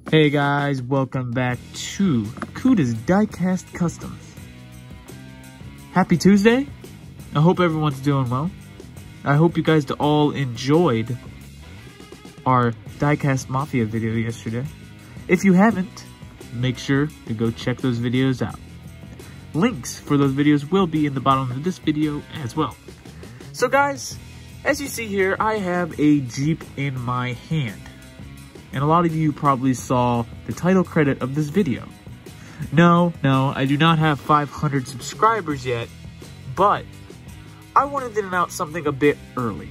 Hey guys, welcome back to Cuda's Diecast Customs. Happy Tuesday. I hope everyone's doing well. I hope you guys all enjoyed our Diecast Mafia video yesterday. If you haven't, make sure to go check those videos out. Links for those videos will be in the bottom of this video as well. So guys, as you see here, I have a Jeep in my hand. And a lot of you probably saw the title credit of this video. No, I do not have 500 subscribers yet, but I wanted to announce something a bit early.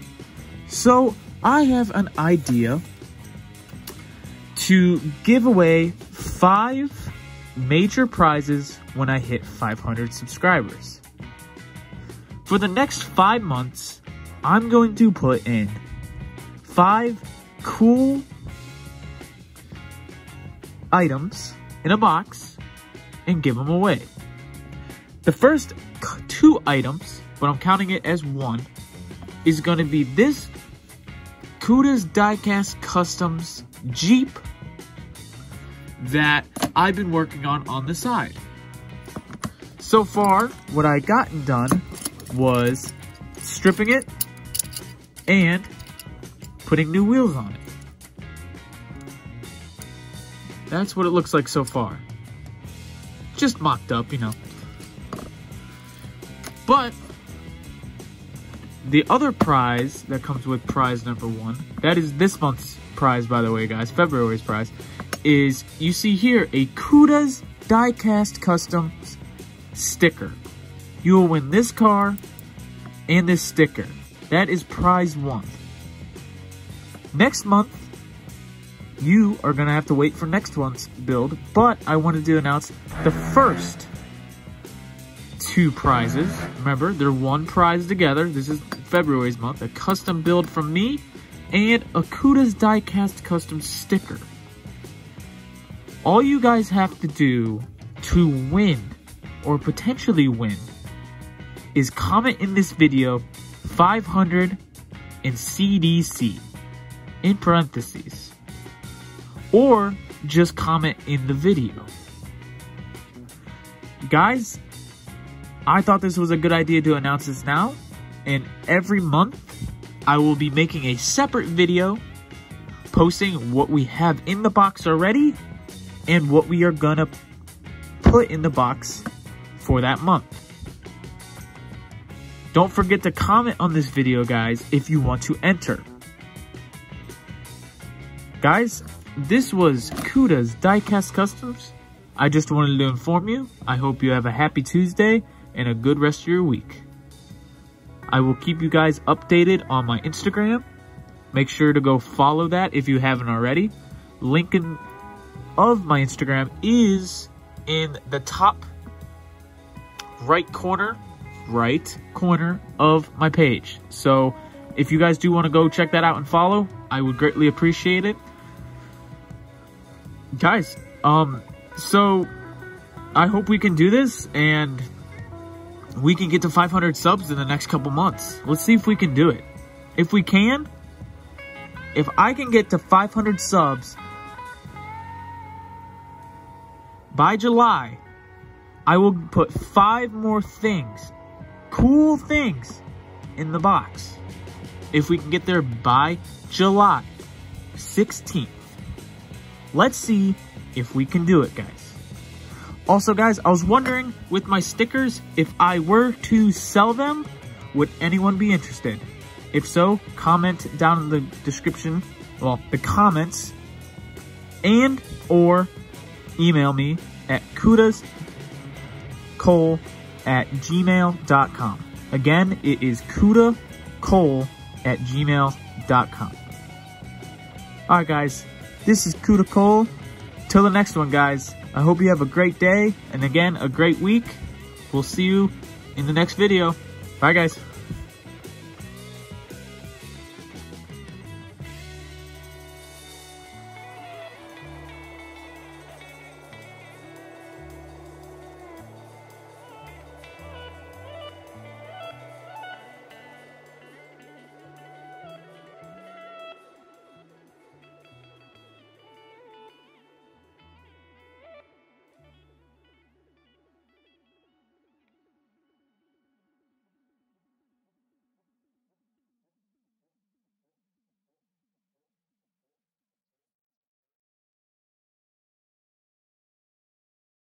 So I have an idea to give away 5 major prizes when I hit 500 subscribers. For the next 5 months, I'm going to put in 5 cool items in a box and give them away. The first 2 items, but I'm counting it as 1, is going to be this Cuda's Diecast Customs Jeep that I've been working on the side. So far, what I gotten done was stripping it and putting new wheels on it. That's what it looks like so far. Just mocked up, you know. But the other prize that comes with prize number 1, that is this month's prize, by the way, guys, February's prize, is, you see here, a Cuda's Diecast Customs sticker. You will win this car and this sticker. That is prize 1. Next month, you are going to have to wait for next month's build, but I wanted to announce the first 2 prizes. Remember, they're 1 prize together. This is February's month. A custom build from me and a Cuda's Diecast Custom sticker. All you guys have to do to win, or potentially win, is comment in this video 500 and CDC in parentheses. Or just comment in the video. Guys, I thought this was a good idea to announce this now. And every month, I will be making a separate video posting what we have in the box already and what we are gonna put in the box for that month. Don't forget to comment on this video, guys, if you want to enter. Guys, this was Cuda's Diecast Customs. I just wanted to inform you. I hope you have a happy Tuesday and a good rest of your week. I will keep you guys updated on my Instagram. Make sure to go follow that if you haven't already. Link of my Instagram is in the top right corner of my page. So if you guys do want to go check that out and follow, I would greatly appreciate it. Guys, so I hope we can do this and we can get to 500 subs in the next couple months. Let's see if we can do it. If we can, if I can get to 500 subs by July, I will put 5 more things, cool things, in the box. If we can get there by July 16th. Let's see if we can do it, guys. Also, guys, I was wondering, with my stickers, if I were to sell them, would anyone be interested? If so, comment down in the description, well, the comments, and or email me at cudacole@gmail.com. Again, it is cudacole@gmail.com. Alright, guys. This is Cuda Cole. Till the next one, guys. I hope you have a great day, and again, a great week. We'll see you in the next video. Bye, guys.